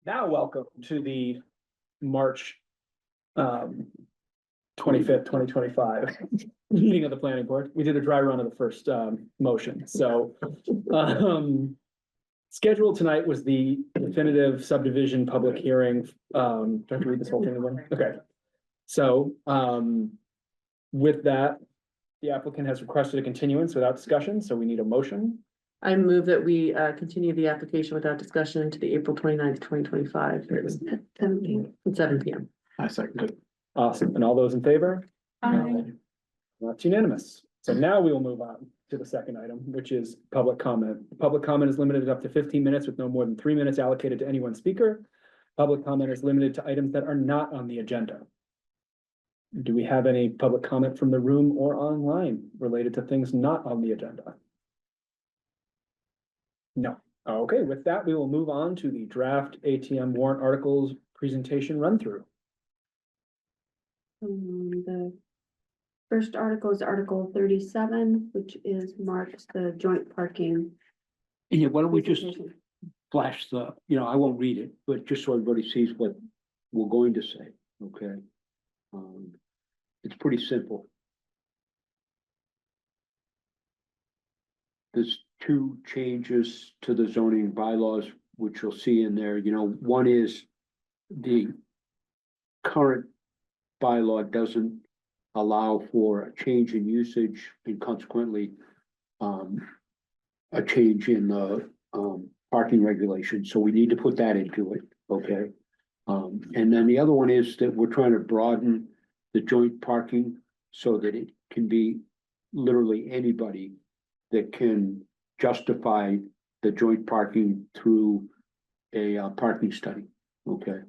Now, welcome to the March 25th, 2025 meeting of the planning board. We did a dry run of the first motion, so scheduled tonight was the definitive subdivision public hearing. Do I have to read this whole thing again? Okay. So with that, the applicant has requested a continuance without discussion, so we need a motion. I move that we continue the application without discussion to the April 29th, 2025. At 7 p.m. I second it. Awesome. And all those in favor? Aye. That's unanimous. So now we will move on to the second item, which is public comment. Public comment is limited up to 15 minutes with no more than 3 minutes allocated to any one speaker. Public comment is limited to items that are not on the agenda. Do we have any public comment from the room or online related to things not on the agenda? No. Okay, with that, we will move on to the draft ATM warrant articles presentation run through. The first article is Article 37, which is marked the joint parking. Yeah, why don't we just presentation. flash the, I won't read it, but just so everybody sees what we're going to say, okay? It's pretty simple. There's two changes to the zoning bylaws, which you'll see in there, one is the current bylaw doesn't allow for a change in usage and consequently a change in the parking regulation, so we need to put that into it, okay? And then the other one is that we're trying to broaden the joint parking so that it can be literally anybody that can justify the joint parking through a parking study, okay?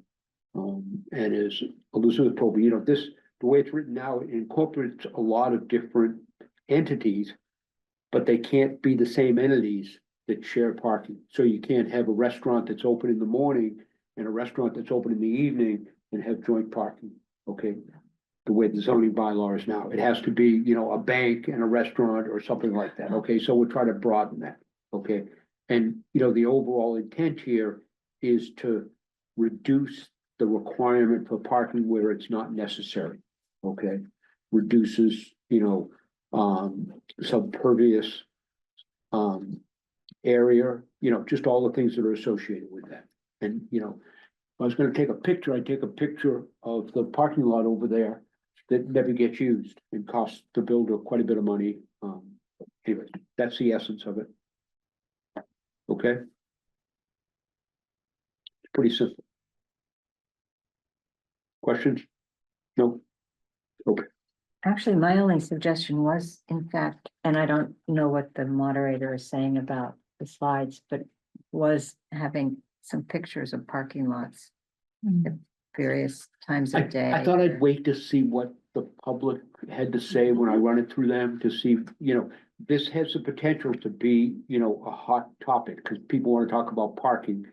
And as Elizabeth told me, the way it's written now, it incorporates a lot of different entities, but they can't be the same entities that share parking. So you can't have a restaurant that's open in the morning and a restaurant that's open in the evening and have joint parking, okay? The way the zoning bylaw is now, it has to be, a bank and a restaurant or something like that, okay? So we're trying to broaden that, okay? And, the overall intent here is to reduce the requirement for parking where it's not necessary, okay? Reduces, some pervious area, just all the things that are associated with that. And, if I was gonna take a picture, I'd take a picture of the parking lot over there that never gets used and costs the builder quite a bit of money. Anyway, that's the essence of it. Okay? Pretty simple. Questions? No? Okay. Actually, my only suggestion was, in fact, and I don't know what the moderator is saying about the slides, but was having some pictures of parking lots at various times of day. I thought I'd wait to see what the public had to say when I run it through them to see, this has the potential to be, a hot topic because people want to talk about parking.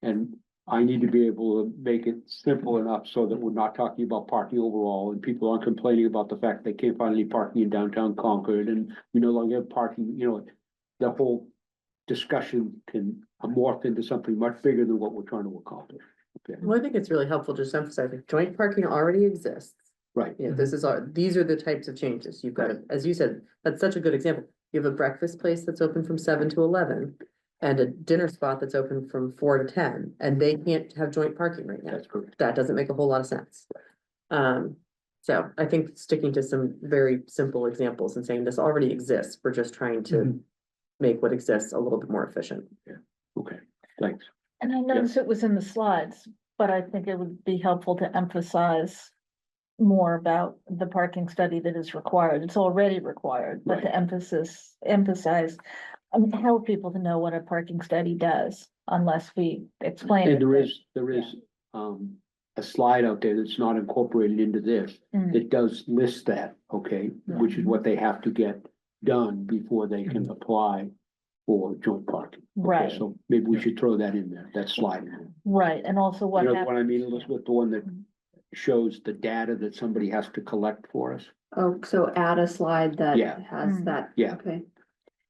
And I need to be able to make it simple enough so that we're not talking about parking overall and people aren't complaining about the fact they can't find any parking in downtown Concord and we no longer have parking, the whole discussion can morph into something much bigger than what we're trying to accomplish. Okay, Well, I think it's really helpful just emphasizing joint parking already exists. right. These are the types of changes. You've got, as you said, that's such a good example. You have a breakfast place that's open from 7 to 11 and a dinner spot that's open from 4 to 10, and they can't have joint parking right now. That's correct. That doesn't make a whole lot of sense. So I think sticking to some very simple examples and saying this already exists, we're just trying to make what exists a little bit more efficient. Okay, thanks. And I noticed it was in the slides, but I think it would be helpful to emphasize more about the parking study that is required. It's already required, but to emphasize help people to know what a parking study does unless we explain it. And there is a slide out there that's not incorporated into this. Mm. That does list that, okay, which is what they have to get done before they can apply for joint parking. Okay, Right. So maybe we should throw that in there, that slide. Right, and also what You know happens. what I mean, Elizabeth, the one that shows the data that somebody has to collect for us? Oh, so add a slide that Yeah. has that. Yeah. Okay.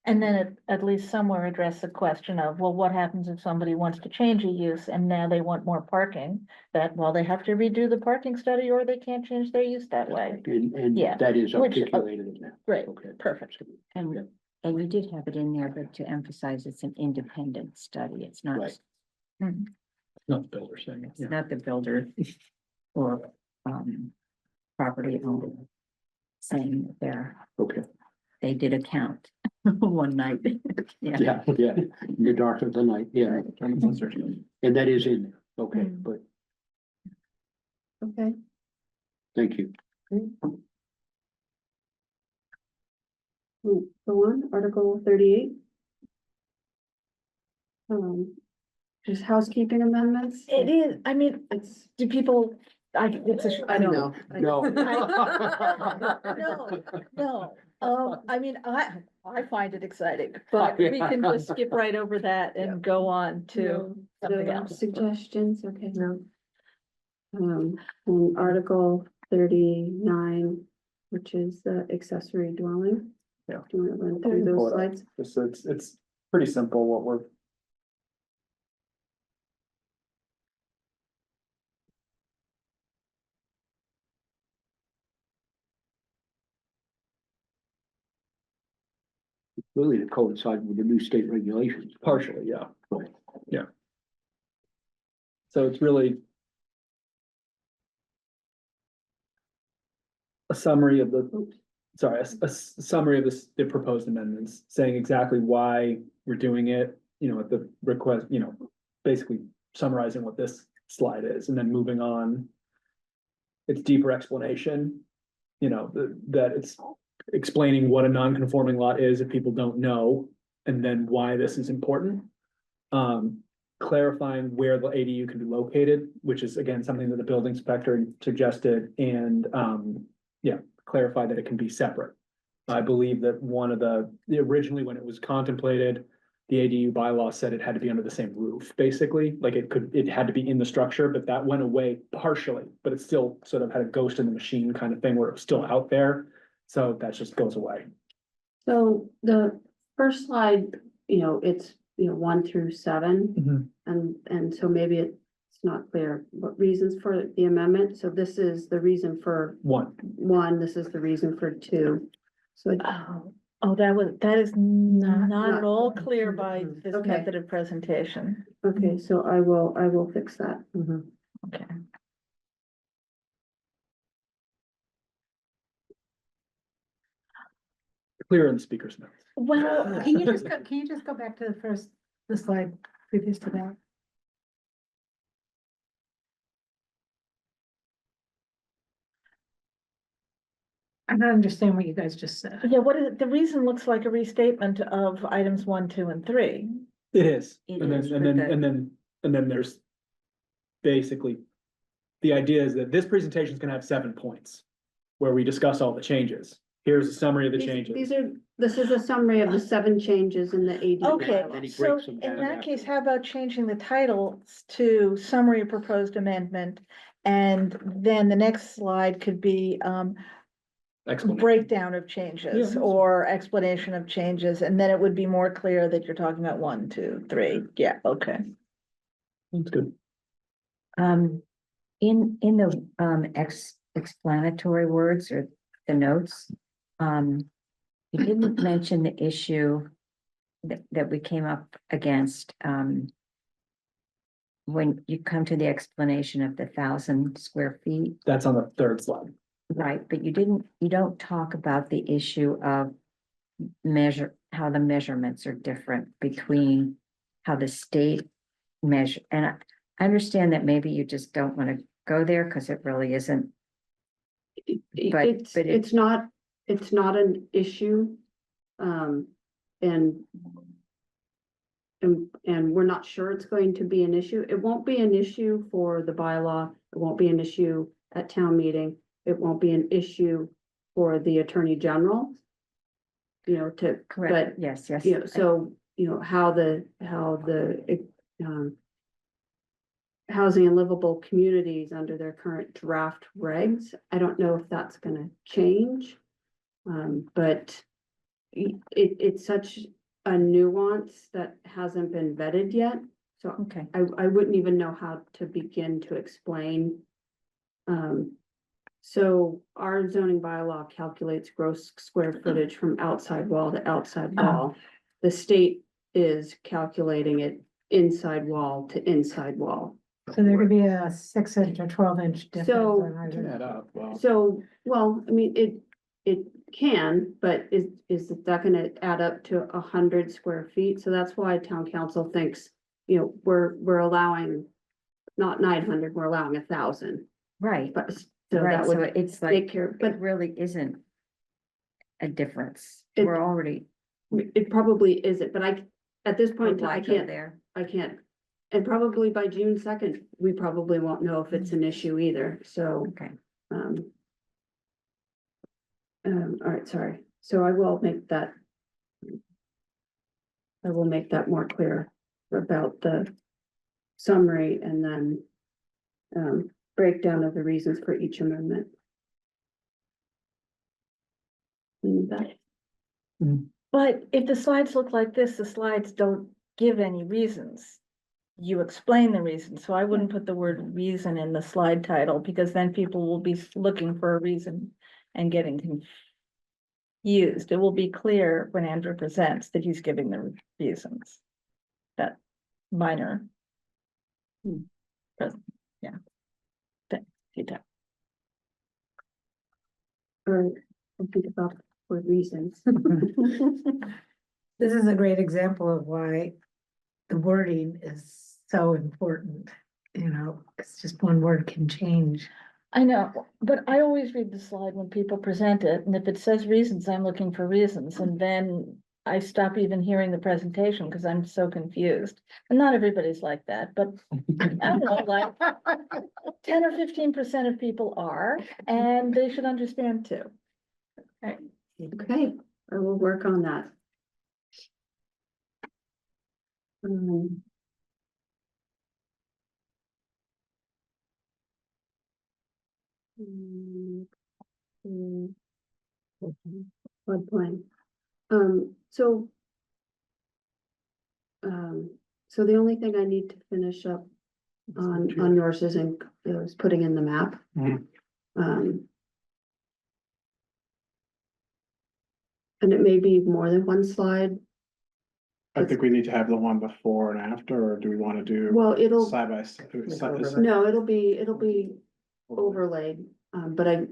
And then at least somewhere address the question of, well, what happens if somebody wants to change a use and now they want more parking? That, well, they have to redo the parking study or they can't change their use that way. And Yeah, that is which- articulated in that. Great, Okay. perfect. And, and you did have it in there, but to emphasize it's an independent study. It's not, Right. Not the builder saying it, it's yeah. not the builder or, property owner saying that Okay, they did a count one night. yeah, yeah, in the dark of the night, yeah, and that is in there, okay, Mm. but Okay. thank you. Go on, Article 38. Just housekeeping amendments. It is, I mean, It's, do people, I know. No. No, I mean, I find it exciting, but we can just skip right over that and go on to something no else. suggestions, okay. No. And Article 39, which is the accessory dwelling. Yeah. Do you want to run through Pull those it up. slides? It's pretty simple what we're. Really to coincide with the new state regulations. Partially, yeah. Right. Yeah. So it's really a summary of the, sorry, a summary of the proposed amendments, saying exactly why we're doing it, at the request, basically summarizing what this slide is, and then moving on. It's deeper explanation, that it's explaining what a non-conforming lot is if people don't know, and then why this is important. Clarifying where the ADU can be located, which is again, something that the building inspector suggested, and, clarify that it can be separate. I believe that one of originally when it was contemplated, the ADU bylaw said it had to be under the same roof, basically, like it had to be in the structure, but that went away partially, but it still sort of had a ghost in the machine kind of thing where it was still out there. So that just goes away. So the first slide, it's, 1 through 7, and so maybe it's not clear what reasons for the amendment. So this is the reason for One, 1, this is the reason for 2. So it- That is not at all not- clear by this Okay. method of presentation. okay, so I will fix that. Okay. clear in the speaker's notes. Well, Can you just go back to the slide previous to that? I don't understand what you guys just said. yeah, what is it? The reason looks like a restatement of items 1, 2, and 3. It is, It and then, is, and but then, that- and then there's. Basically, the idea is that this presentation is gonna have 7 points. Where we discuss all the changes. Here's a summary of the changes. This is a summary of the 7 changes in the ADU. Okay, And he so breaks them in down that case, afterwards. how about changing the title to summary of proposed amendment? And then the next slide could be Explanation. breakdown of changes Yeah. or explanation of changes, and then it would be more clear that you're talking about 1, 2, 3. Yeah, okay. That's good. In the, explanatory words or the notes, you didn't mention the issue that we came up against, when you come to the explanation of the 1,000 square feet, That's on the third slide. right? But you don't talk about the issue of how the measurements are different between how the state measure, and I understand that maybe you just don't want to go there because it really isn't. But- It's, but it- it's not an issue. And we're not sure it's going to be an issue. It won't be an issue for the bylaw. It won't be an issue at town meeting. It won't be an issue for the Attorney General. Correct, yes, yes. So, how the housing and livable communities under their current draft regs, I don't know if that's gonna change. But, it's such a nuance that hasn't been vetted yet. So Okay, I wouldn't even know how to begin to explain. So our zoning bylaw calculates gross square footage from outside wall to outside wall. The state is calculating it inside wall to inside wall. So there could be a 6 inch or 12 inch difference. So- on either. That up, well. So, well, I mean, it can, but is that gonna add up to 100 square feet? So that's why town council thinks, you know, we're allowing not 900, we're allowing 1,000, right, but so right, that so would it's take like, care, it but really isn't a difference. It- We're already, it probably isn't, but at this point, why I go can't, there? I can't. And probably by June 2nd, we probably won't know if it's an issue either, so. Okay, Um. All right, sorry, so I will make that. I will make that more clear about the summary and then. Breakdown of the reasons for each amendment. And that, But if the slides look like this, the slides don't give any reasons. You explain the reasons, so I wouldn't put the word reason in the slide title, because then people will be looking for a reason and getting confused. It will be clear when Andrew presents that he's giving the reasons. That minor. Present, yeah. Detail. or think about for reasons. This is a great example of why the wording is so important. You know, it's just one word can change. I know, but I always read the slide when people present it, and if it says reasons, I'm looking for reasons, and then I stop even hearing the presentation because I'm so confused. And not everybody's like that, but I don't know, like 10 or 15% of people are, and they should understand too. Okay, I will work on that. Mm, Floodplain. So. So the only thing I need to finish up on yours is putting in the map. Mhm. Um. And it may be more than one slide. I think we need to have the one before and after, or do we want to do Well, it'll, side by side? no, it'll be overlaid, but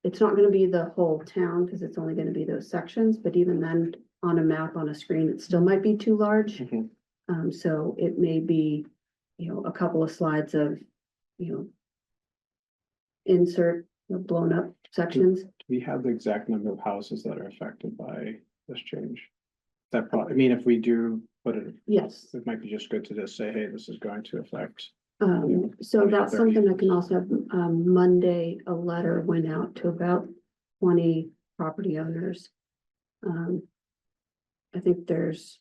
it's not gonna be the whole town, cause it's only gonna be those sections, but even then, on a map, on a screen, it still might be too large. Mhm. So it may be, you know, a couple of slides of, you know. Insert, blown up sections. Do we have the exact number of houses that are affected by this change? That probably, I mean, if we do put it, Yes, it might be just good to just say, hey, this is going to affect. so 20, that's 30. something I can also have, Monday, a letter went out to about 20 property owners. I think there's,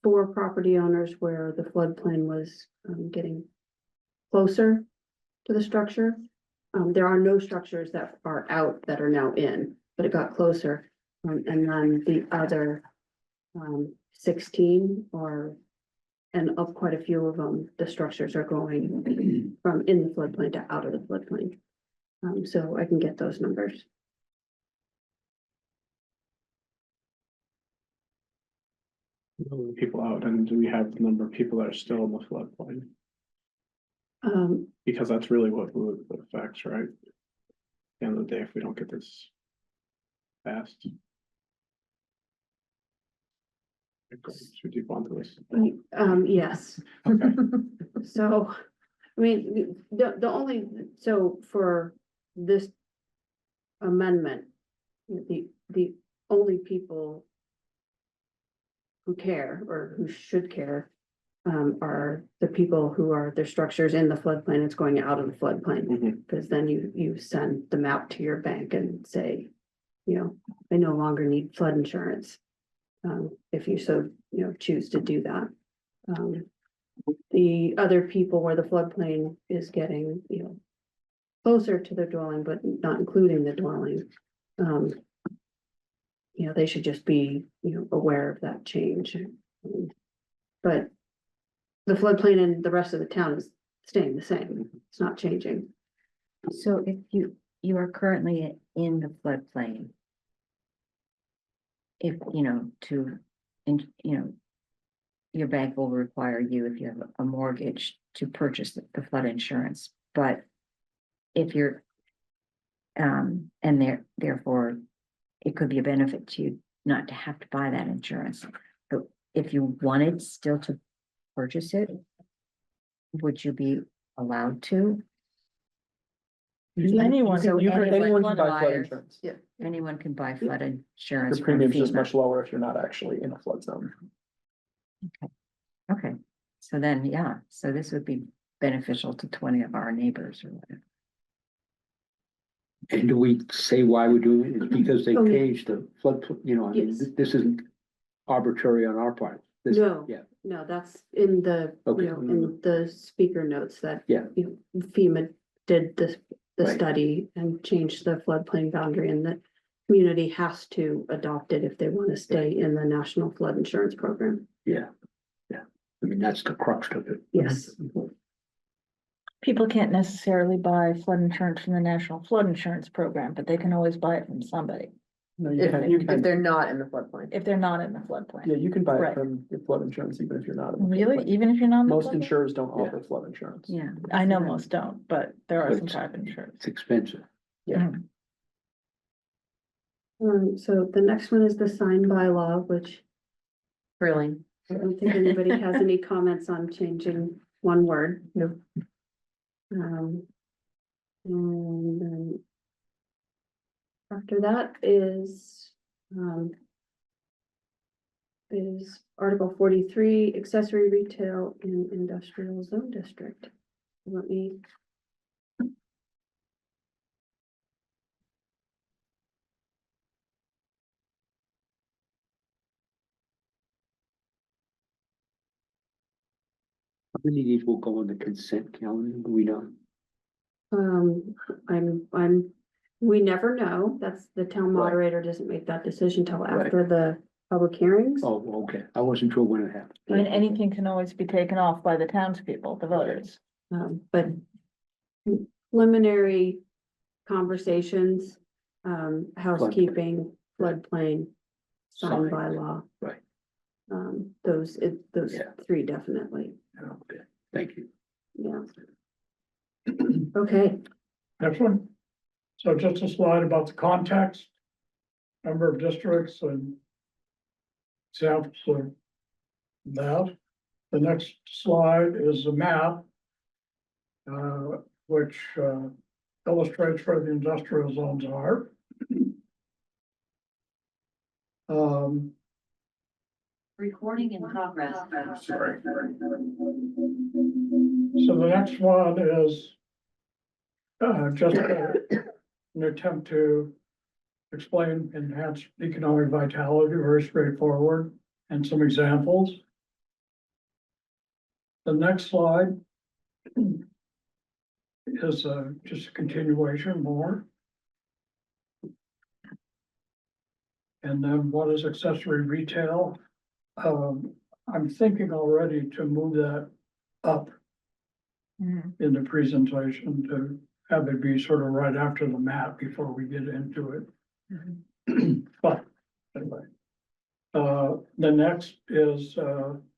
4 property owners where the floodplain was, getting closer to the structure. There are no structures that are out that are now in, but it got closer. And then the other, 16 are, and of quite a few of them, the structures are going from in the floodplain to out of the floodplain. So I can get those numbers. People out, and do we have the number of people that are still in the floodplain? Because that's really what affects, right? At the end of the day, if we don't get this fast. Go too deep onto this. Yes. Okay. So, I mean, the only, so for this amendment, the only people who care or who should care are the people who are, their structures in the floodplain, it's going out of the floodplain. Mhm. Because then you send the map to your bank and say, you know, I no longer need flood insurance. If you so, you know, choose to do that. The other people where the floodplain is getting, you know, closer to their dwelling, but not including the dwelling. you know, they should just be, aware of that change. But the floodplain in the rest of the town is staying the same. It's not changing. So if you are currently in the floodplain. If, your bank will require you, if you have a mortgage, to purchase the flood insurance, but if you're, and therefore, it could be a benefit to you not to have to buy that insurance. But if you wanted still to purchase it, would you be allowed to? Anyone. So Anyone can anyone buy flood buyers- insurance. Anyone can buy flood insurance. The from premium's just FEMA. much lower if you're not actually in a flood zone. Okay, so then, yeah, so this would be beneficial to 20 of our neighbors or whatever. And do we say why we're doing it? It's because they Oh, yeah. changed the flood, I mean, Yes. this isn't arbitrary on our part. This- No. Yeah, No, that's in the, Okay. in the speaker notes that. Yeah. FEMA did the Right. study and changed the floodplain boundary, and the community has to adopt it if they want to stay in the National Flood Insurance Program. yeah. I mean, that's the crux of it. Yes. People can't necessarily buy flood insurance from the National Flood Insurance Program, but they can always buy it from somebody No, you If, can, you if can, they're not in the floodplain. if they're not in the yeah, floodplain. you can buy it Right. from your flood insurance even if you're not. in the Really? floodplain. Even if you're not in the Most floodplain? insurers don't Yeah. offer flood insurance. Yeah. I know so that- most don't, but there are But some it's- private insurers. It's expensive. So the next one is the sign bylaw, which Really? I don't think anybody has any comments on changing one word. No. And then after that is Article 43, accessory retail in industrial zone district. Let me. How many of these will go on the consent calendar? Do we know? We never know. That's the town Right. moderator doesn't make that decision till Right. after the public hearings. Oh, okay. I wasn't sure when it happened. I mean, anything can always be taken off by the townspeople, the voters. But preliminary conversations, housekeeping, floodplain, sign Sign. bylaw. Right. Those Yeah. three definitely, Okay, thank you. yeah. Okay, Next one. So just a slide about the context, number of districts and examples of that. The next slide is a map, which illustrates where the industrial zones are. Recording in progress. Sorry. So the next one is just an attempt to explain enhanced economic vitality, very straightforward, and some examples. The next slide is just a continuation more. And then what is accessory retail? I'm thinking already to move that up Mhm. in the presentation to have it be sort of right after the map before we get into it. But anyway. The next is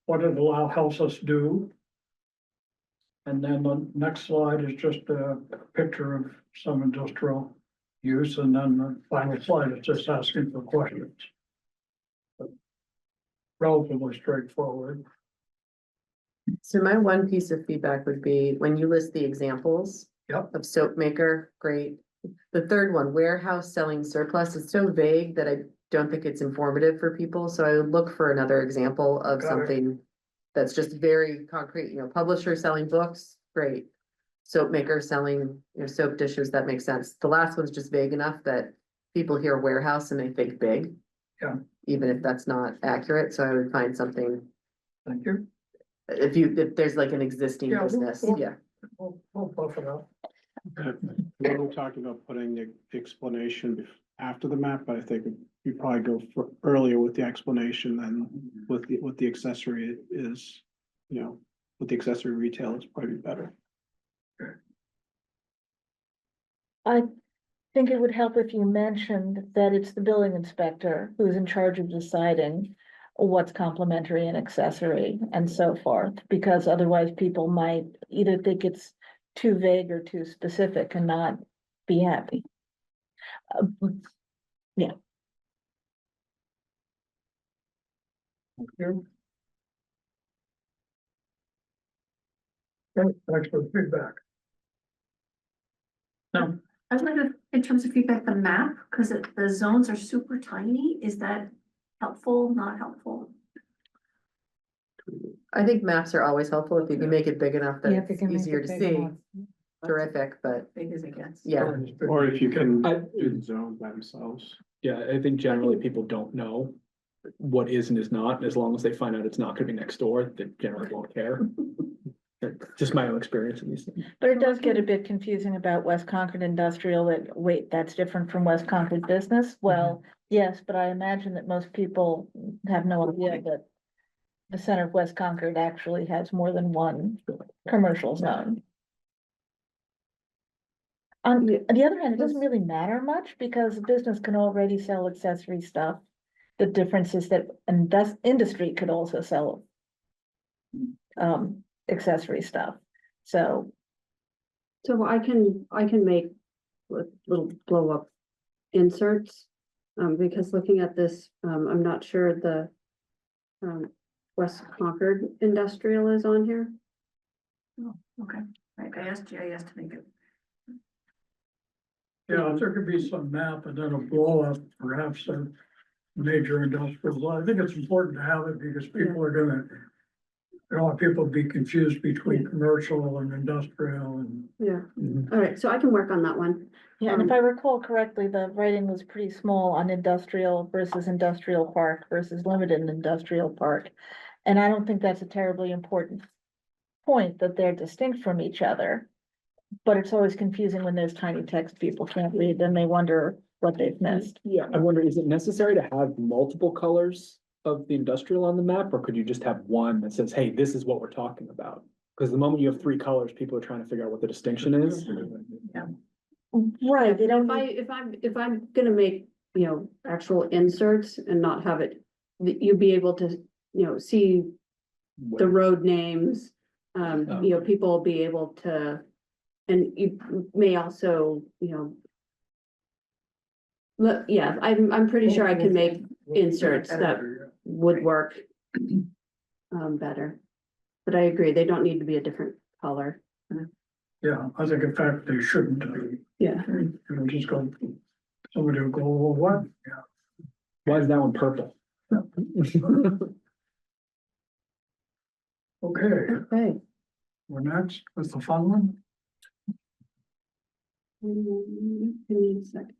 what it helps us do. And then the next slide is just a picture of some industrial use, and then the final slide is just asking for questions. But relatively straightforward. So my one piece of feedback would be when you list the examples. Yep. Of soap maker, great. The third one, warehouse selling surplus, is so vague that I don't think it's informative for people, so I would look for another example of Got it. something. That's just very concrete, publisher selling books, great. Soap maker selling, soap dishes, that makes sense. The last one's just vague enough that people hear warehouse and they think big. Yeah. Even if that's not accurate, so I would find something, Thank you. if there's like an existing Yeah, business, well- yeah. We'll buff it up. When we talked about putting the explanation after the map, but I think you probably go for earlier with the explanation than with the accessory is, with the accessory retail is probably better. I think it would help if you mentioned that it's the building inspector who's in charge of deciding what's complementary and accessory and so forth, because otherwise people might either think it's too vague or too specific and not be happy. Yeah. Thanks for the feedback. No, I was wondering, in terms of feedback, the map, because the zones are super tiny, is that helpful, not helpful? I think maps are always helpful if you can make it big enough that Yeah, if you it's can make easier it to big see. enough. Terrific, but Big as it gets. yeah, Or if you can I- do the zones by themselves. Yeah, I think generally people don't know what is and is not, as long as they find out it's not gonna be next door, they generally won't care. Just my own experience in these things. But it does get a bit confusing about West Concord Industrial, that, wait, that's different from West Concord Business? Well, yes, but I imagine that most people have no idea that the center of West Concord actually has more than one commercial zone. On the other hand, it doesn't really matter much because the business can already sell accessory stuff. The difference is that, and thus industry could also sell accessory stuff, so. So I can make little blow up inserts. Because looking at this, I'm not sure the West Concord Industrial is on here. Oh, okay, I asked GIS to make it. yeah, if there could be some map and then a blow up, perhaps a major industrial. I think it's important to have it because people are gonna. I don't want people to be confused between commercial and industrial and. Yeah, Mhm. all right, so I can work on that one. Yeah, and if I recall correctly, the writing was pretty small on industrial versus industrial park versus limited industrial park. And I don't think that's a terribly important point, that they're distinct from each other. But it's always confusing when there's tiny text people can't read, then they wonder what they've missed. Yeah, I wonder, is it necessary to have multiple colors of the industrial on the map, or could you just have one that says, hey, this is what we're talking about? Because the moment you have three colors, people are trying to figure out what the distinction is. Right, they don't. If I'm gonna make, actual inserts and not have it, you'd be able to, see the road names. People will be able to, and you may also, look, yeah, I'm pretty sure I can make inserts that would work better. But I agree, they don't need to be a different color. Yeah, I think in fact they shouldn't be. Yeah. It'll just go, somebody will go, well, what? Yeah. Why is that one purple? Okay, okay. we're next with the fun one. Give me a second.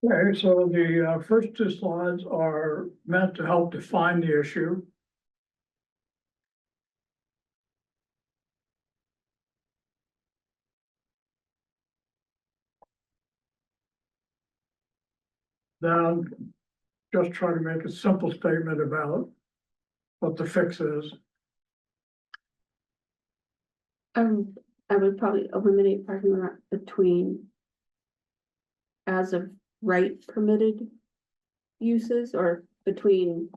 Okay, so the first two slides are meant to help define the issue. Then just try to make a simple statement about what the fix is. I would probably eliminate parking lot between as of right permitted uses or between,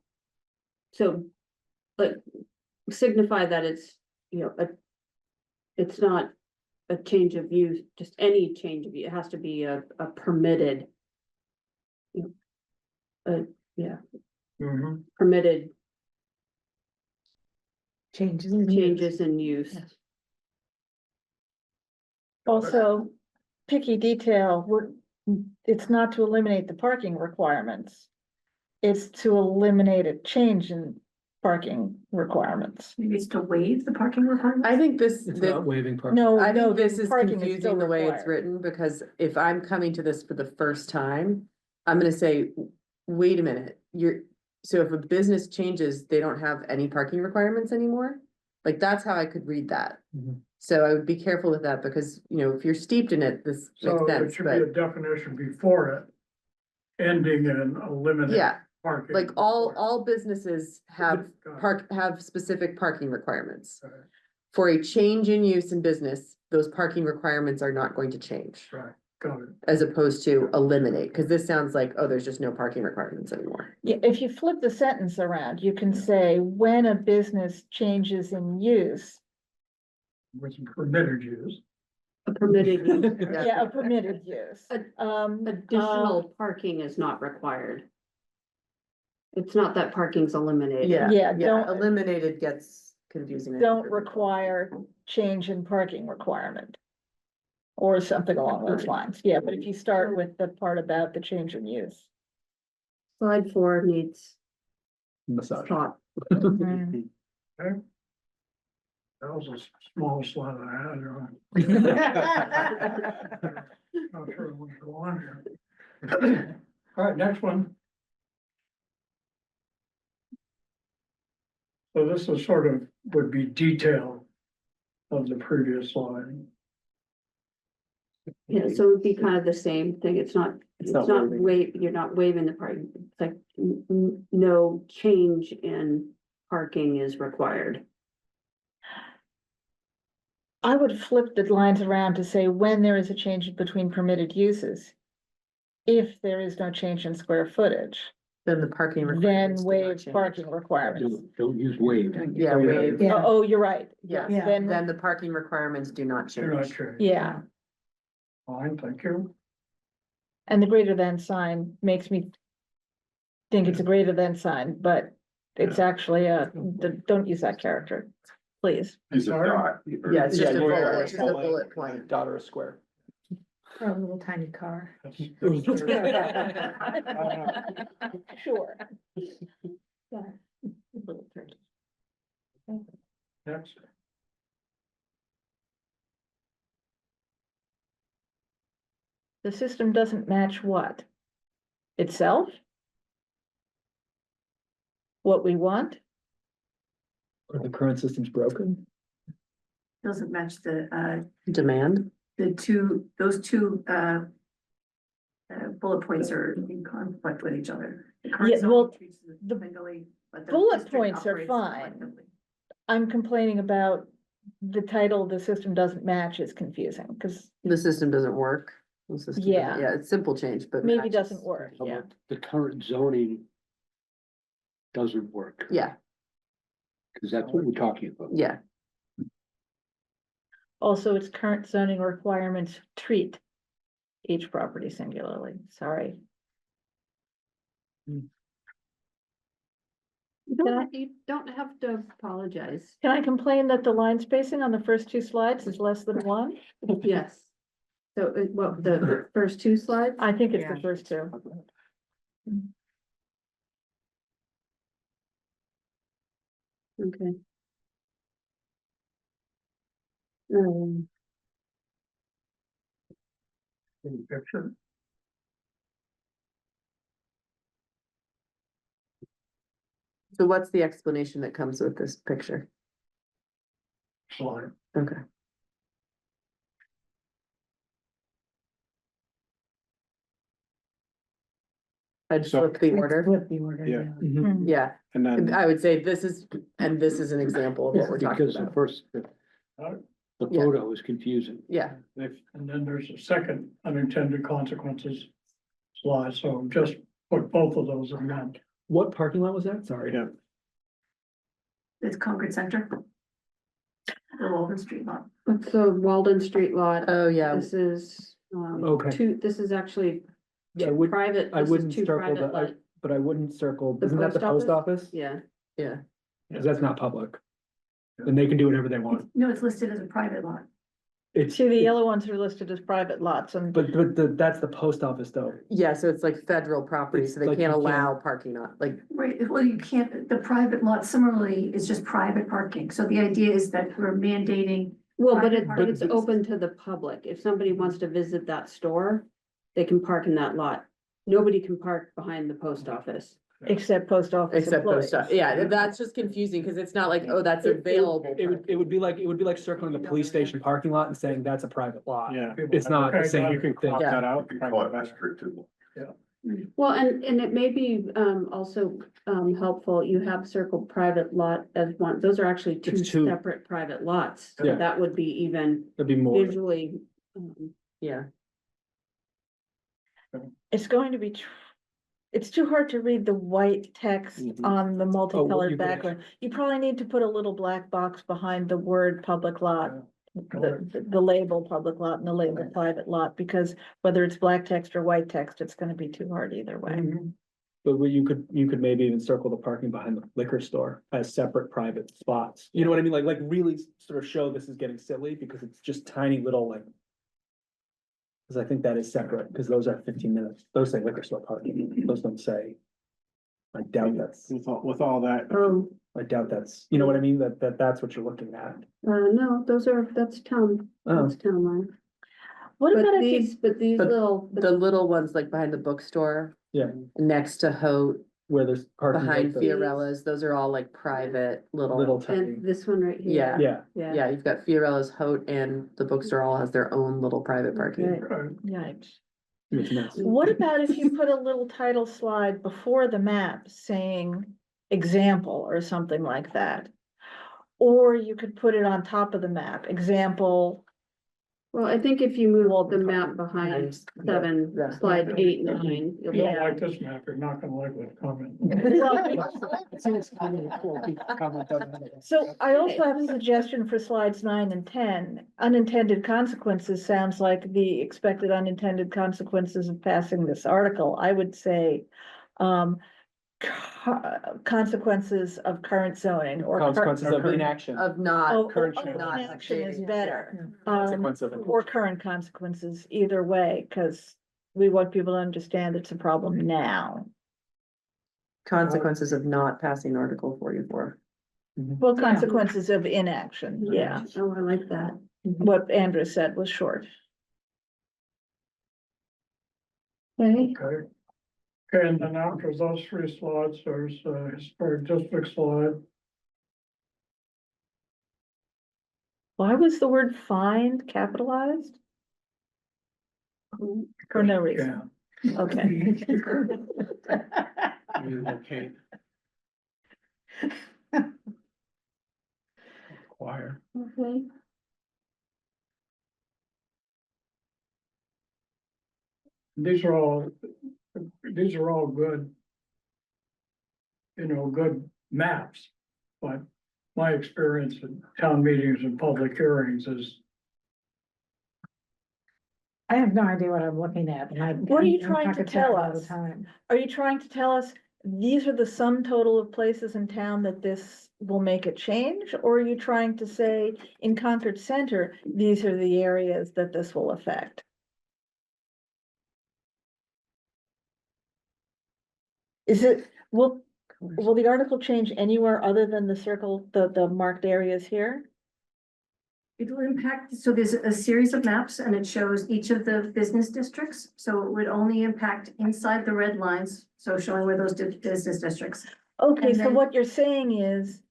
so like signify that it's, it's not a change of use, just any change of use, it has to be a permitted, permitted Changes. in use. changes in use. Yes. Also, picky detail, it's not to eliminate the parking requirements. It's to eliminate a change in parking requirements. Maybe it's to waive the parking requirement? I think this, It's not waiving parking. No, I no, think this the is parking is still confusing the way it's required. written, because if I'm coming to this for the first time, I'm gonna say, wait a minute, so if a business changes, they don't have any parking requirements anymore? Like, that's how I could read that. Mhm. So I would be careful with that because, you know, if you're steeped in it, this makes So it sense, should be a but definition before it, ending in a limited yeah, parking. like all businesses have Got it. have specific parking requirements. Right. For a change in use in business, those parking requirements are not going to change. Right, got it. As opposed to eliminate, because this sounds like, oh, there's just no parking requirements anymore. Yeah, if you flip the sentence around, you can say, when a business changes in use. With permitted use. A permitted use. Yeah, a permitted use. Additional parking is not required. It's not that parking's eliminated. Yeah, Yeah, yeah, don't- eliminated gets confusing. I think, Don't for people. require change in parking requirement. Or something along those lines, yeah, but if you start with the part about the change in use. Slide 4 needs Massage. thought. Mhm. That was a small slide I had. Not sure what's going on here. All right, next one. So this is sort of, would be detail of the previous slide. Yeah, so it'd be kind of the same thing. It's not waiving. you're not waiving the parking. It's like no change in parking is required. I would flip the lines around to say when there is a change between permitted uses. If there is no change in square footage, Then the parking. then requirements do not waive change. parking requirements. Don't use waived. Yeah, waive, Yeah. Oh, you're right. yeah, Yeah. then the parking requirements do not Do not change. change. Yeah, Fine, thank you. and the greater than sign makes me think it's a greater than sign, but it's actually don't use that character, please. Use a dot. Yeah, it's just a bullet, it's just a bullet point. Dot or a square. Or a little tiny car. Sure. Next. The system doesn't match what? Itself? What we want? Or the current system's broken. Doesn't match Demand, those two, bullet points are in conflict with each other. The current Yeah, zone well, treats it the singly, but the bullet district points are operates fine. collectively. I'm complaining about the title, the system doesn't match is confusing, because the system doesn't work. The system doesn't- Yeah. Yeah, it's simple change, but. maybe matches. doesn't work, How yeah. about The current zoning doesn't work, Yeah, because that's what we're talking about. yeah, Also, its current zoning requirements treat each property singularly, sorry. You Can I- don't have to apologize. Can I complain that the line spacing on the first two slides is less than one? Yes. So, what, the first 2 slides? I think it's Yeah. the first two. Okay. Picture. so what's the explanation that comes with this picture? Slide. Okay. I'd So- flip the Let's order, flip the order. Yeah. Mhm. yeah, And then, I would say this is, and this is an example of what we're talking Because the about, first, Right. the Yeah. photo is confusing. yeah. And then there's a second unintended consequences slide, so just put both of those in one. What parking lot was that? Sorry. Yeah. It's Concord Center. The Walden Street lot. It's the Walden Street lot. Oh, yeah, This is, Okay. this is actually I would, private. I this is wouldn't two circle private the, lot- but I wouldn't circle, The isn't that the post post office? Yeah, yeah, Cause that's not public. And they can do whatever they want. No, it's listed as a private lot. It's, See, the yellow ones are listed as private lots and. but that's the post office though. yeah, so it's like federal property, so they Like can't you can't- allow parking on, like, Right, well, you can't, the private lot similarly is just private parking. So the idea is that we're mandating. well, but Private but parking it's spaces. open to the public. If somebody wants to visit that store, they can park in that lot. Nobody can park behind the post office. Except post office Except employees. post, yeah, that's just confusing, cause it's not like, oh, that's available. It would be like circling the police station parking lot and saying that's a private lot. Yeah. It's not the Okay, same. You can cross Yeah. that out. Well, and it may be also helpful, you have circled private lot as one, those are actually two It's two. separate private lots. So Yeah. that would be even It'd be more. visually, Yeah, It's going to be, it's too hard to read the white text Mhm. on the you multicolored could background. You probably need to put a little black box behind the word public lot. The label public lot and the label private lot, because whether it's black text or white text, it's gonna be too hard either way. But you could maybe even circle the parking behind the liquor store as separate private spots. You know what I mean? Like really sort of show this is getting silly because it's just tiny little like. Cause I think that is separate, cause those are 15 minutes. Those say liquor store parking. Those don't say. I doubt that's, With all that, I doubt that's, you know what I mean? That's what you're looking at. no, that's town, Oh, that's town line. What But about if you, these, but these But little, the little ones like behind the bookstore. Yeah. Next to Hote, where there's parking. behind like the Fiorella's, those are all like private Little little. tiny, and this one right here. Yeah. yeah, Yeah, you've got Fiorella's, Hote, and the bookstore all has their own little private parking. Okay. yikes. it's a mess. What about if you put a little title slide before the map saying example or something like that? Or you could put it on top of the map, example, Well, I think if you move the map behind seven, Yeah. slide 8, 9. you'll If you don't be- like this map, you're not gonna like this comment. so I also have a suggestion for slides 9 and 10. Unintended consequences sounds like the expected unintended consequences of passing this article. I would say, consequences of current zoning or. Consequences of inaction. Of not. Oh, current oh, change. not inaction is updating. better. Consequence of it. Or current consequences, either way, because we want people to understand it's a problem now. Consequences of not passing Article 44. Well, consequences of inaction, yeah. Oh, I like that. What Andrew said was short. Okay, Okay. Okay, and then after those three slides, there's a historic district slide. Why was the word find capitalized? For no reason, okay. okay. Choir. okay. These are all good. Good maps, but my experience in town meetings and public hearings is I have no idea what I'm looking at. And What are you I'm trying to talking tell all the us? time. Are you trying to tell us these are the sum total of places in town that this will make a change? Or are you trying to say in Concord Center, these are the areas that this will affect? Is it, will the article change anywhere other than the circle, the marked areas here? It will impact, so there's a series of maps and it shows each of the business districts. So it would only impact inside the red lines, so showing where those business districts. Okay, And so then- what you're saying is,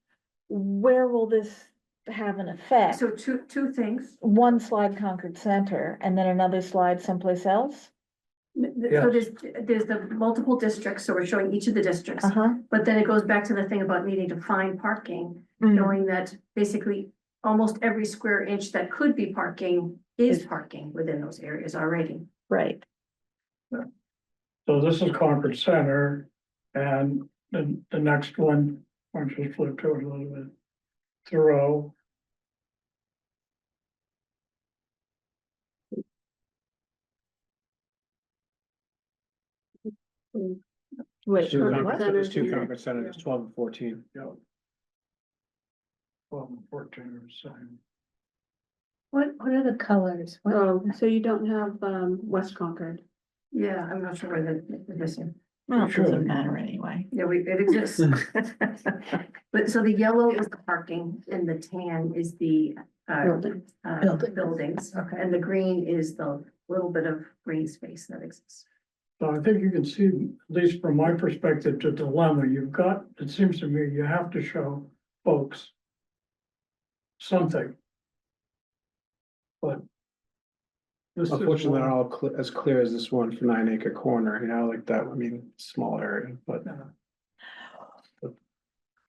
where will this have an effect? So two things. One slide Concord Center and then another slide someplace else? So there's the multiple districts, so we're showing each of the districts. Uh-huh. But then it goes back to the thing about needing to find parking, knowing that basically almost every square inch that could be parking is parking within those areas already. Right. so this is Concord Center. And then the next one, why don't you flip to it a little bit? Thoreau. Wait, Two what? Concord Center. There's two Concord Center, there's 12 and 14. Yeah. 12 and 14 are the same. What are the colors? What- Oh, so you don't have, West Concord. Yeah, I'm not sure where they're missing. Well, it Sure. doesn't matter anyway. Yeah, it exists. But so the yellow is the parking and the tan is the Building. Building. buildings. Okay. And the green is the little bit of green space that exists. So I think you can see, at least from my perspective, the dilemma you've got. It seems to me you have to show folks something. But this is Unfortunately, they're one- all as clear as this one for 9 Acre Corner, you know, like that, I mean, small area, but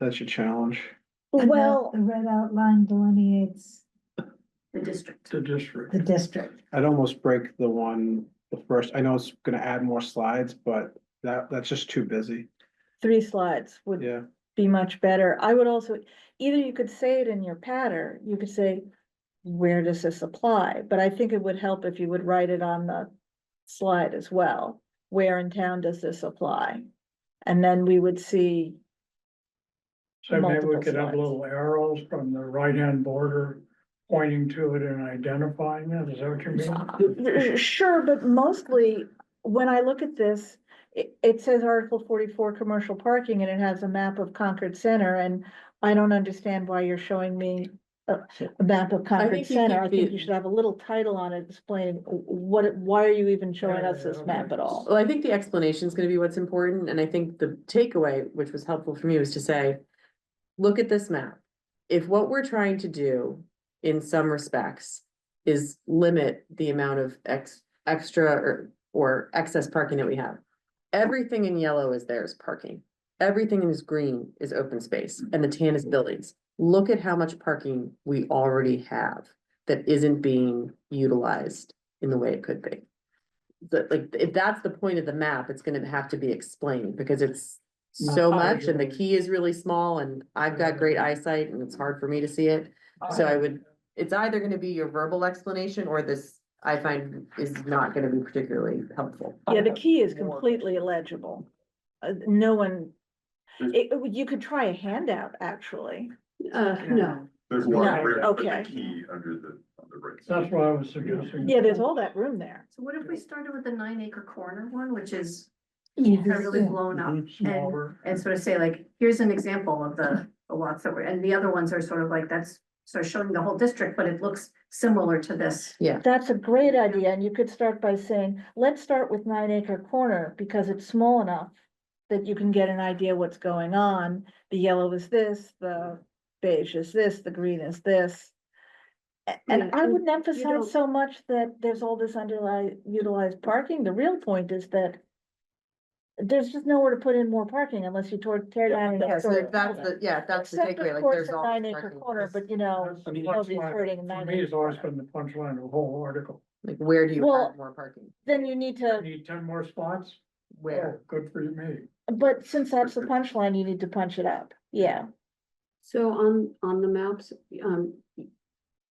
that's your challenge. And Well, the red outline delineates The district. the district. the district. I'd almost break the first, I know it's gonna add more slides, but that's just too busy, 3 slides would yeah. be much better. I would also, either you could say it in your pattern, you could say, where does this apply? But I think it would help if you would write it on the slide as well. Where in town does this apply? And then we would see, So maybe we multiple could have slides. little arrows from the right-hand border pointing to it and identifying it. Is that what you mean? sure, but mostly, when I look at this, it says Article 44, commercial parking, and it has a map of Concord Center, and I don't understand why you're showing me a map of Concord think you Center. could I think be- you should have a little title on it explaining why are you even showing us this map at all? Well, I think the explanation is gonna be what's important, and I think the takeaway, which was helpful for me, was to say, look at this map. If what we're trying to do in some respects is limit the amount of extra or excess parking that we have, everything in yellow is there is parking. Everything in green is open space, and the tan is buildings. Look at how much parking we already have that isn't being utilized in the way it could be. Like, if that's the point of the map, it's gonna have to be explained, because it's so Not much, and the visually. key is really small, and I've got great eyesight, and it's hard for me to see it. So I would, it's either gonna be your verbal explanation, or this, I find, is not gonna be particularly helpful. Yeah, the key is completely illegible. No one, you could try a handout, actually. No, There's No, one room, but okay. the key under on the right. That's what I was suggesting. Yeah, there's all that room there. So what if we started with the 9 Acre Corner one, which is Yes. really blown up? Smaller. And sort of say like, here's an example of the lots that were, and the other ones are sort of like, that's sort of showing the whole district, but it looks similar to this. That's a great idea, and you could start by saying, let's start with 9 Acre Corner, because it's small enough that you can get an idea what's going on. The yellow is this, the beige is this, the green is this. And Yeah, I and wouldn't don't- emphasize so much that there's all this utilized parking. The real point is that there's just nowhere to put in more parking unless you tear down. an Yeah, so historic that's building. that's the Except takeaway, of like course there's at all. 9 Acre Corner, but you know, That's the nobody's punchline. hurting For 9 me, Acre it's always Corner. been the punchline of the whole article. Like, where do you Well- add more parking? Then you need to, Need 10 more spots? Where? Oh, good for me. but since that's the punchline, you need to punch it up. Yeah. so on the maps,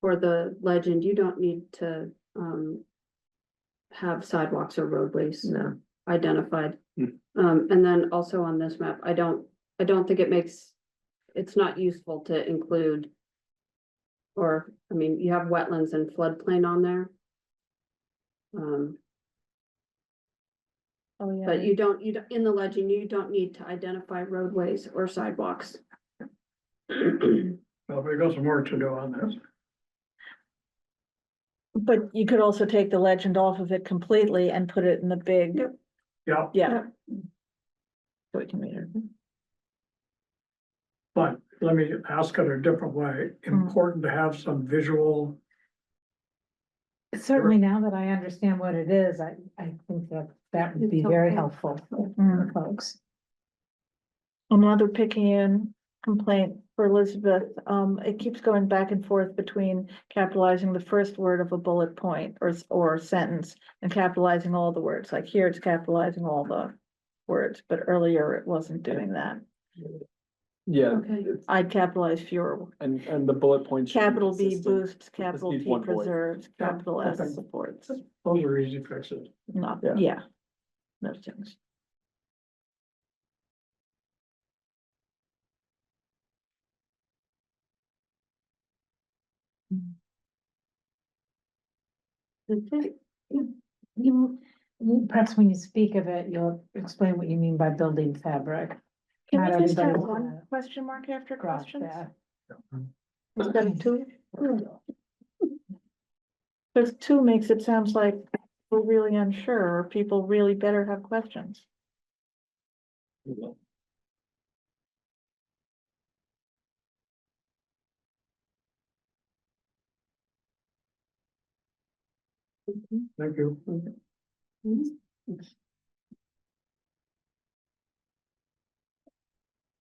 for the legend, you don't need to, have sidewalks or roadways No. identified. Hmm. And then also on this map, I don't think it's not useful to include. Or, I mean, you have wetlands and floodplain on there. Oh, yeah. But you don't, in the legend, you don't need to identify roadways or sidewalks. Well, we got some work to do on this. But you could also take the legend off of it completely and put it in the big, Yeah, yeah. So it can read it. but let me ask it a different way. Important to have some visual. Certainly now that I understand what it is, I think that would be very helpful for folks. Another Picayune complaint for Elizabeth, it keeps going back and forth between capitalizing the first word of a bullet point or sentence and capitalizing all the words, like here it's capitalizing all the words, but earlier it wasn't doing that. Yeah, Okay. I'd capitalize fewer, and the bullet points. should be capital B consistent. boosts, capital needs P one void. preserves, Yeah, capital S okay. supports, Those are easy fixes. not, Yeah. yeah. Those things. Okay. Perhaps when you speak of it, you'll explain what you mean by building fabric. Can Not we just have everybody's one gonna question mark after grasp questions? that. Instead of two? Because two makes it sounds like we're really unsure, or people really better have questions. Thank you.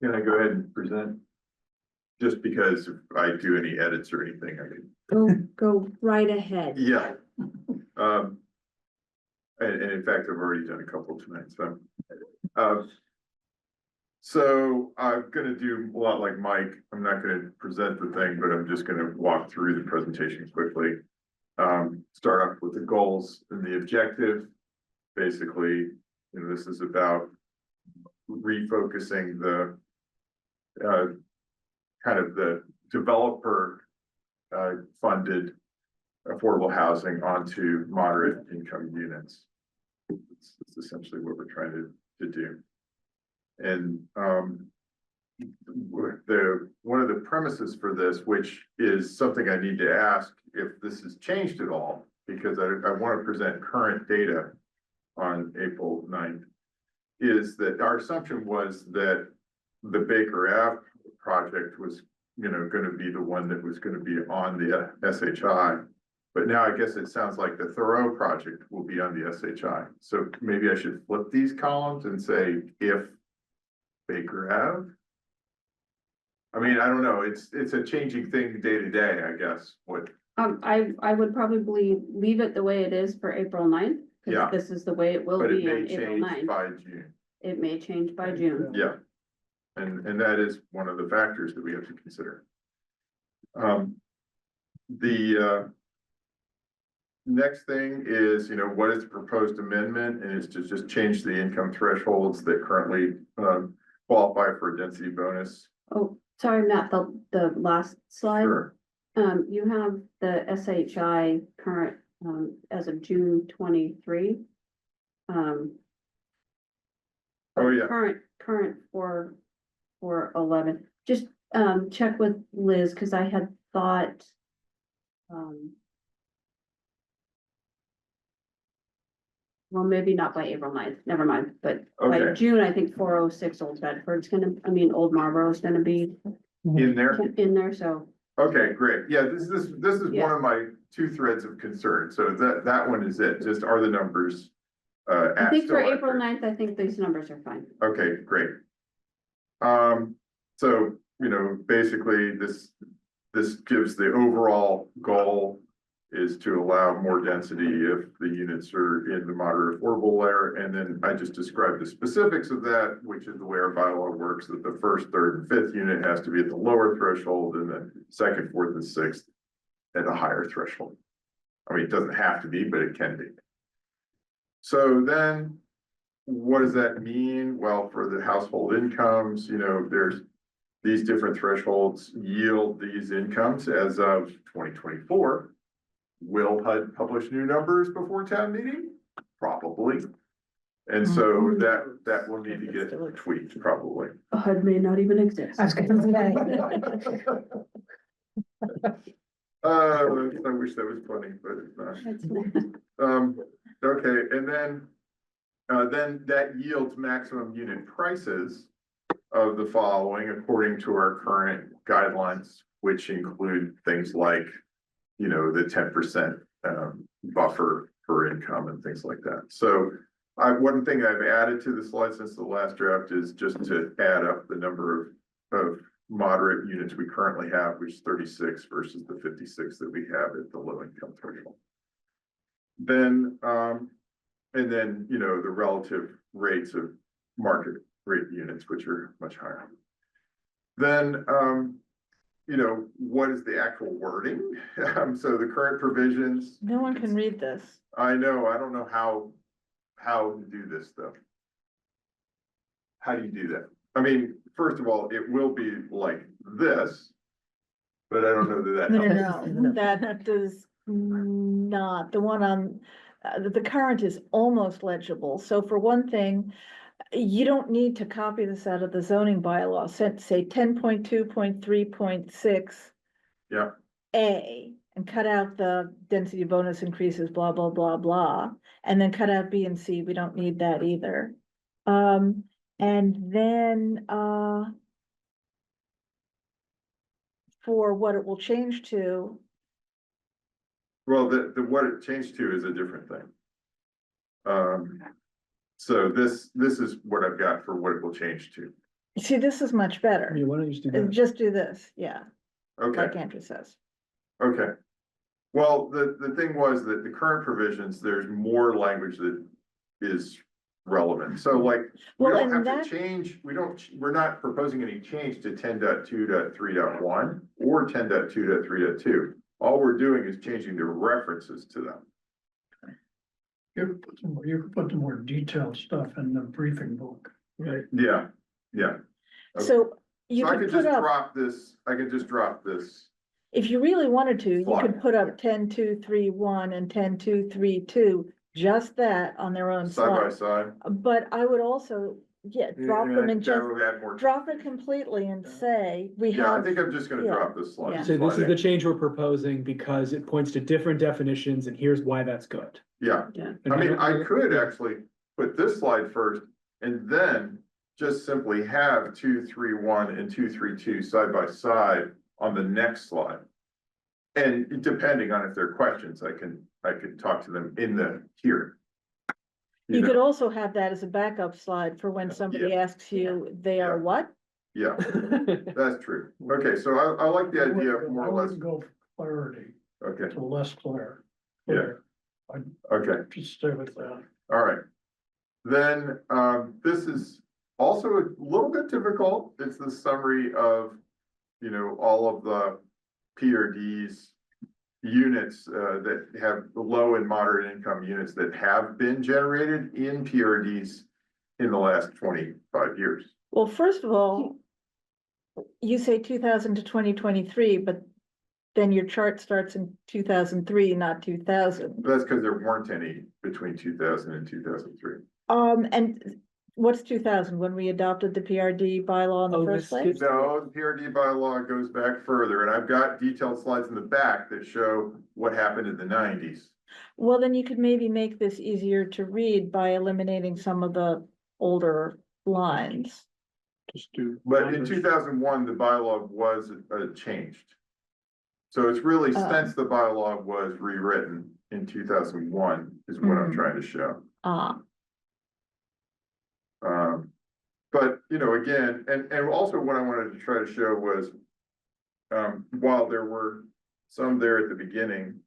Can I go ahead and present? Just because if I do any edits or anything, I can. Go right ahead. Yeah. And in fact, I've already done a couple tonight, so. So I'm gonna do a lot like Mike. I'm not gonna present the thing, but I'm just gonna walk through the presentation quickly. Start off with the goals and the objective. Basically, you know, this is about refocusing the kind of the developer funded affordable housing onto moderate income units. It's essentially what we're trying to do. And one of the premises for this, which is something I need to ask if this has changed at all, because I want to present current data on April 9th, is that our assumption was that the Baker Ave project was, you know, going to be the one that was going to be on the SHI. But now I guess it sounds like the Thoreau project will be on the SHI. So maybe I should flip these columns and say if Baker Ave. I mean, I don't know. It's a changing thing day to day, I guess. What? I would probably leave it the way it is for April 9th. 'Cause Yeah. this is the way it will But it be on may April change 9th. by June. It may change by June. Yeah. And that is one of the factors that we have to consider. The next thing is, you know, what is the proposed amendment? And it's to just change the income thresholds that currently qualify for a density bonus. Oh, sorry, Matt, the last slide. Sure. You have the SHI current, as of June 23. Oh, yeah. Current for 11, just, check with Liz, cause I had thought, well, maybe not by April 9th, never mind, but by Okay. June, I think 406 Old Bedford's Old Marlboro's gonna be In there. in there, so. Okay, great. Yeah, this is one Yeah. of my two threads of concern. So that one is it. Just are the numbers I think for still April accurate? 9th, I think these numbers are fine. Okay, great. So, you know, basically this gives the overall goal is to allow more density if the units are in the moderate affordable layer. And then I just described the specifics of that, which is the way our bylaw works, that the first, third, and fifth unit has to be at the lower threshold, and the second, fourth, and sixth at a higher threshold. I mean, it doesn't have to be, but it can be. So then, what does that mean? Well, for the household incomes, you know, there's these different thresholds yield these incomes as of 2024. Will HUD publish new numbers before town meeting? Probably. And so that will need to get tweaked probably. HUD may not even exist. I was gonna say. I wish that was funny, but it's not. Okay, and then that yields maximum unit prices of the following according to our current guidelines, which include things like, you know, the 10% buffer for income and things like that. So one thing I've added to the slide since the last draft is just to add up the number of moderate units we currently have, which is 36 versus the 56 that we have at the low income threshold. Then, and then, you know, the relative rates of market rate units, which are much higher. Then, you know, what is the actual wording? So the current provisions. No one can read this. I know, I don't know how to do this though. How do you do that? I mean, first of all, it will be like this, but I don't know that helps. No, that does not, the one on, the current is almost legible. So for one thing, you don't need to copy this out of the zoning bylaw, say 10.2.3.6. Yeah. A, and cut out the density bonus increases, blah, blah, blah, blah, and then cut out B and C, we don't need that either. And then, for what it will change to, Well, what it changed to is a different thing. So this is what I've got for what it will change to. see, this is much better. Yeah, why don't you just do that? Just do this, yeah, Okay, like Andrew says. okay. Well, the thing was that the current provisions, there's more language that is relevant. So like, we Well, don't and have that- to change, we're not proposing any change to 10.2.3.1 or 10.2.3.2. All we're doing is changing the references to them. You could put the more detailed stuff in the briefing book. Right. Yeah, yeah. Okay. So you So I could could put just up, drop this, I could just drop this. if you really wanted to, you could Slide. put up 10.2.3.1 and 10.2.3.2, just that on their own Side by slide. side. But I would also, drop them and That just, would add more. drop it completely and say, we Yeah, I have, think I'm just gonna yeah, drop this slide. yeah. So this is slide the in. change we're proposing because it points to different definitions and here's why that's good. Yeah, Yeah. I mean, I could actually put this slide first and then just simply have 2.3.1 and 2.3.2 side by side on the next slide. And depending on if there are questions, I could talk to them in the hearing. You could know, also have that as a backup slide for when somebody asks you, they are Yeah. what? Yeah, that's true. Okay, so I like the idea of more I or less, wouldn't go for clarity okay, to less clear. Yeah. okay. Just stay with that. All right. Then, this is also a little bit difficult. It's the summary of, all of the PRDs units, that have low and moderate income units that have been generated in PRDs in the last 25 years. Well, first of all, you say 2000 to 2023, but then your chart starts in 2003, not 2000. That's because there weren't any between 2000 and 2003. And what's 2000, when we adopted the PRD bylaw in the Oh, first this place? gives- No, the PRD bylaw goes back further, and I've got detailed slides in the back that show what happened in the 90s. Well, then you could maybe make this easier to read by eliminating some of the older lines. Just do. But in numbers. 2001, the bylaw was changed. So it's really Oh. since the bylaw was rewritten in 2001 is what I'm Mhm. trying to show. Ah, But, again, and also what I wanted to try to show was, while there were some there at the beginning,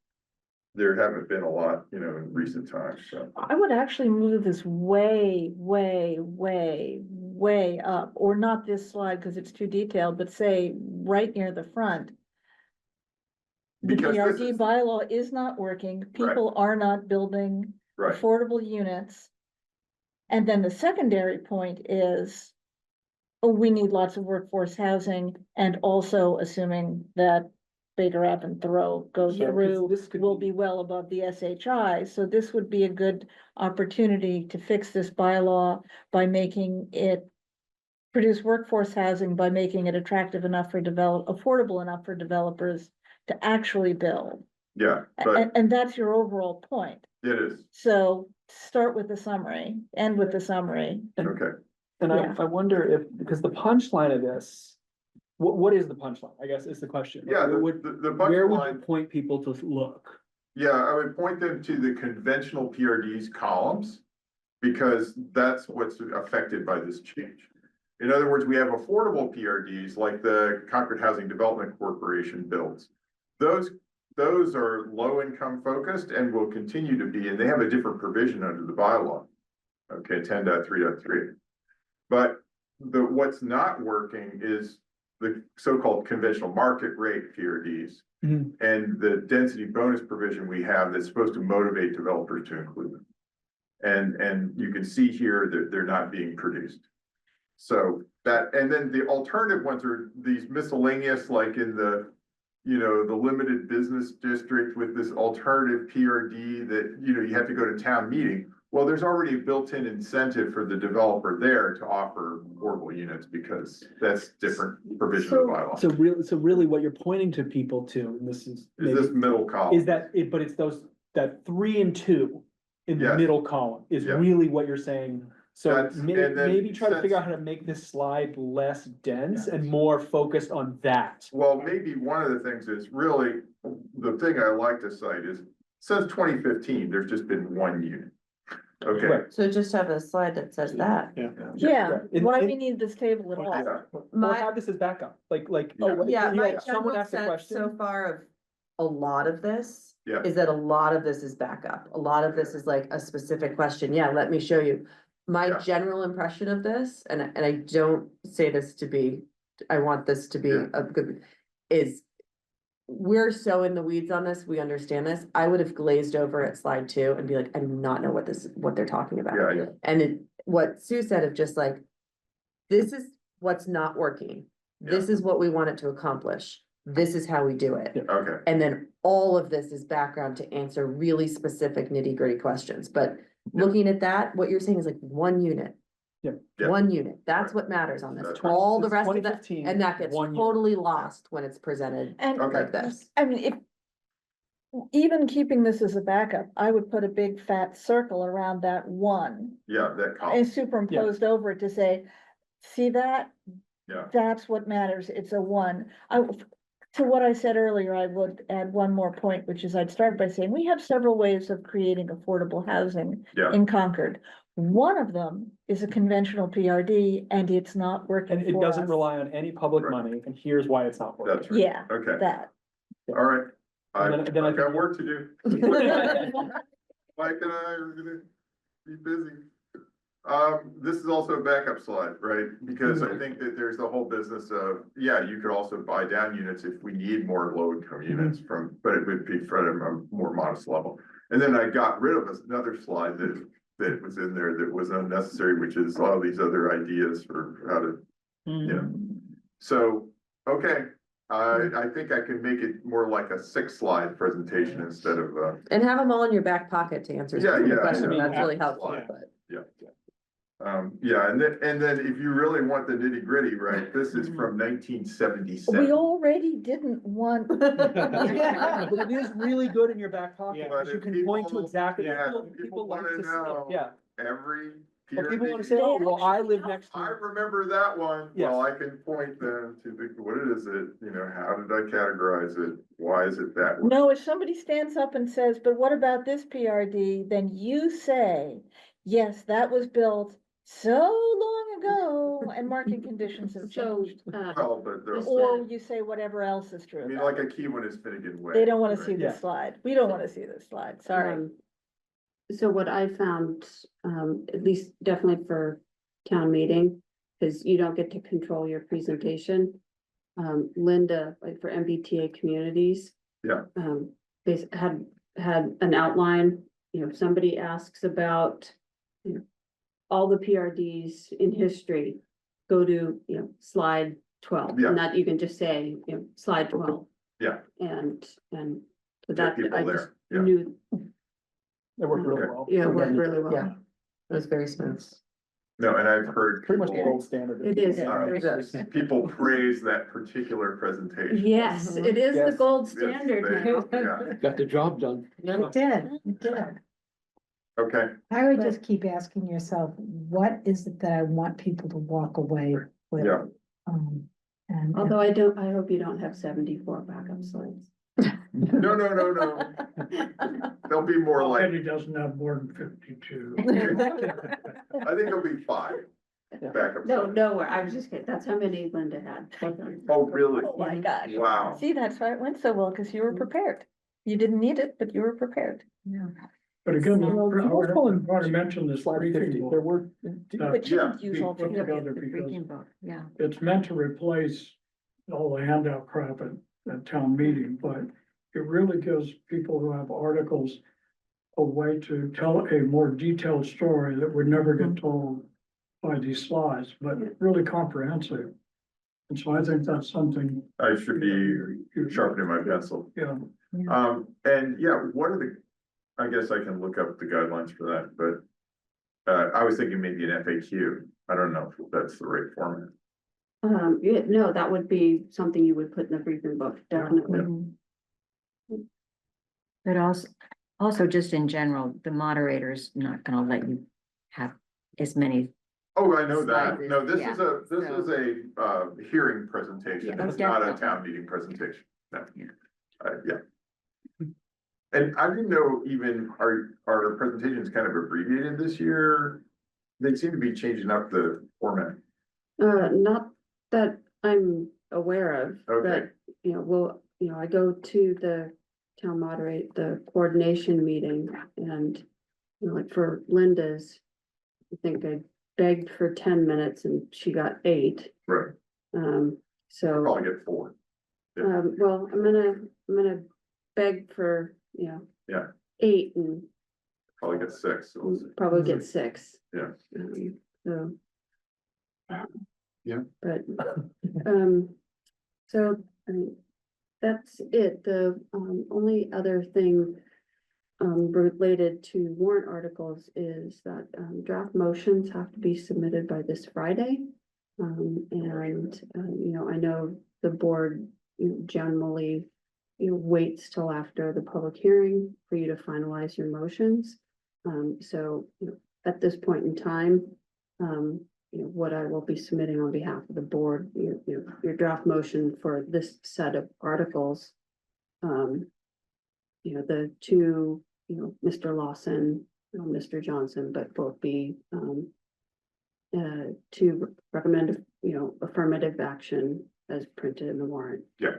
there haven't been a lot, in recent times, so. I would actually move this way, way, way, way up, or not this slide because it's too detailed, but say right near the front. The Because this PRD is- bylaw is not working, people are not building Right, affordable units. And then the secondary point is, oh, we need lots of workforce housing, and also assuming that Baker Ave and Thoreau goes Yeah, 'cause through, this could will be- be well above the SHI, so this would be a good opportunity to fix this bylaw by making it produce workforce housing, by making it attractive enough for affordable enough for developers to actually build. yeah, but And that's your overall point. it is, So start with the summary, end with the summary. okay. And Yeah. I wonder if, because the punchline of this, what is the punchline, I guess is the question. Like, Yeah, where would- the Where would you punchline, point people to look? yeah, I would point them to the conventional PRDs columns, because that's what's affected by this change. In other words, we have affordable PRDs like the Concord Housing Development Corporation builds. Those are low income focused and will continue to be, and they have a different provision under the bylaw. Okay, 10.3.3. But what's not working is the so-called conventional market rate PRDs. Mhm. And the density bonus provision we have that's supposed to motivate developers to include them. And you can see here that they're not being produced. So that, and then the alternative ones are these miscellaneous, like in the, the limited business district with this alternative PRD that, you have to go to town meeting. Well, there's already a built-in incentive for the developer there to offer affordable units because that's different provision of the bylaw. So really what you're pointing to people to, and this is Is maybe, this middle column? is that it, but it's those, that 3 and 2 in the Yes. middle column is Yeah. really what you're saying. So That's- and then maybe try to since- figure out how to make this slide less dense and more focused on that. Well, maybe one of the things is really, the thing I like to cite is, since 2015, there's just been one unit. Okay, Right. So just have a slide that says that. Yeah, In- why in- we need this table at all? yeah, Or have this as backup, like, oh, Yeah, you my know, someone general asked a sense so question. far of a lot of this. Yeah. Is that a lot of this is backup. A lot of this is like a specific question. Yeah, let me show you. My Yeah. general impression of this, and I don't say this to be, I want this to be Yeah. a good, is. We're so in the weeds on this, we understand this. I would have glazed over at slide 2 and be like, I do not know what they're talking about. yeah, yeah, And what Sue said of just like, this is what's not working. This is what we wanted to accomplish. This is how we do it. okay, And then all of this is background to answer really specific nitty gritty questions. But looking at that, what you're saying is like one unit. Yeah. Yeah. One unit. That's what matters on this. That's right. All the It's rest of that, 2015, and that gets one unit. totally lost when it's presented And Okay. like this. I mean, if. Even keeping this as a backup, I would put a big fat circle around that one yeah, that and column, superimposed over it to say, see that? yeah, That's what matters. It's a 1. To what I said earlier, I would add one more point, which is I'd start by saying we have several ways of creating affordable housing yeah, in Concord. One of them is a conventional PRD and it's not working And it for doesn't us. rely on any public Right. money, and here's why it's not working. that's right, Yeah, okay, that. all right. And I've then I got think- work to do. Mike and I are gonna be busy. This is also a backup slide, right? Because I think that there's the whole business of, yeah, you could also buy down units if we need more low income units from, but it would be from a more modest level. And then I got rid of another slide that was in there that was unnecessary, which is all these other ideas for how to, yeah. So, okay, I think I can make it more like a 6-slide presentation instead of, And have them all in your back pocket to answer Yeah, specific yeah, questions. yeah. That's really helpful, Yeah. but. yeah, and then if you really want the nitty gritty, right, this is from 1977. We already didn't want. Yeah, but it is really good in your back pocket, Yeah. because you But can if point to people- exactly, yeah, people people like wanna to see, know. yeah. Every. But people wanna PRD. say, oh, well, I live next I to. remember that one. Yes. Well, I can point them to the, what is it, you know, how did I categorize it? Why is it that way? No, if somebody stands up and says, but what about this PRD, then you say, yes, that was built so long ago and market conditions have So, changed. Well, but there's, Or you say whatever else is I true mean, about like it. a key one is Finnegan Way. They don't wanna right? see Yeah. this slide. We don't wanna see this slide, sorry. So what I found, at least definitely for town meeting, because you don't get to control your presentation. Linda, like for MBTA communities. Yeah. Had an outline, you know, if somebody asks about, you know, all the PRDs in history, go to, you know, slide 12, Yeah. and that you can just say, you know, slide 12. Yeah. And so Get that, people I there, just yeah. knew, It worked really Okay. well. yeah, it worked really well. Yeah. It was very smooth. No, and I've heard Pretty much the people, gold standard. It is. people praise that particular presentation. Yes, it is the Yes. gold Yes, standard. Yeah, Got the job done. It did, it did. okay, I would just keep asking yourself, what is it that I want people to walk away with? yeah. And Although I hope you don't have 74 backup slides. No. There'll be more like, Eddie doesn't have more than 52. I think there'll be 5 backup. No, slides. no, I was just kidding. That's how many Linda had. Oh, really? Oh my gosh. Wow. See, that's why it went so well, because you were prepared. You didn't need it, but you were prepared. But again, I Well, want people to mention this Slide briefing 50, book. there were. But you Yeah, didn't use be all put three of together them. because Yeah. it's meant to replace all the handout crap at town meeting, but it really gives people who have articles a way to tell a more detailed story that would never get told by these slides, but really comprehensive. And so I think that's something. I should be you- sharpening my pencil. Yeah, And yeah, what are the, I guess I can look up the guidelines for that, but I was thinking maybe an FAQ. I don't know if that's the right format. Yeah, no, that would be something you would put in the briefing book, definitely. But also just in general, the moderator's not gonna let you have as many. Oh, I know that. Slides, No, this yeah, is a hearing presentation. Yeah, It's not a definitely. town meeting presentation. No. Yeah. Yeah. And I didn't know even our presentations kind of abbreviated this year. They seem to be changing up the format. Not that I'm aware of, Okay. but, I go to the town moderate, the coordination meeting and, like for Linda's, I think I begged for 10 minutes and she got 8. Right. So, Probably get 4. well, I'm gonna beg for, Yeah. 8 and Probably get 6. So we'll see. probably get 6. Yeah. So. Yeah. But, so, I mean, that's it. The, only other thing related to warrant articles is that, draft motions have to be submitted by this Friday. And, I know the board generally, waits till after the public hearing for you to finalize your motions. So, at this point in time, what I will be submitting on behalf of the board, your draft motion for this set of articles. The two, Mr. Lawson, Mr. Johnson, but both be, to recommend, affirmative action as printed in the warrant. Yeah.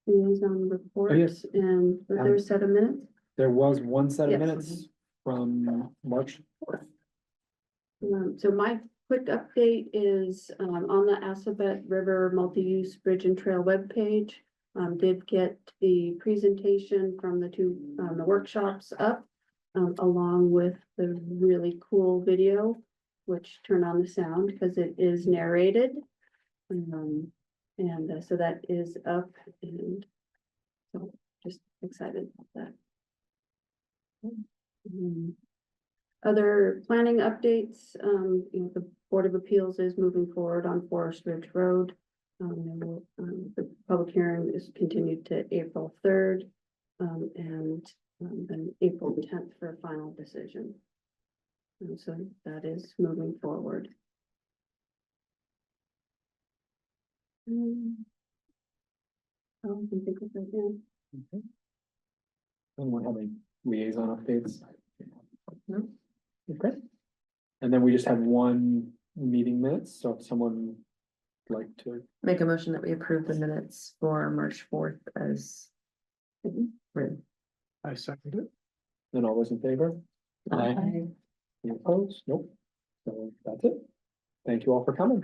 Liaison reports and was there a set of minutes? There was one set of Yes. minutes from March. So my quick update is, on the Assabet River Multi-Use Bridge and Trail webpage. Did get the presentation from the two, the workshops up, along with the really cool video, which turn on the sound because it is narrated. So that is up and so just excited about that. Other planning updates, the Board of Appeals is moving forward on Forest Ridge Road. The public hearing is continued to April 3rd, and then April 10th for a final decision. And so that is moving forward. I can think of it now. Anyone have any liaison updates? No. Okay. And then we just have one meeting minutes, so if someone would like to, Make a motion that we approve the minutes for March 4th as written. I second it. then all those in favor? Aye. Any opposed? Nope. So that's it. Thank you all for coming.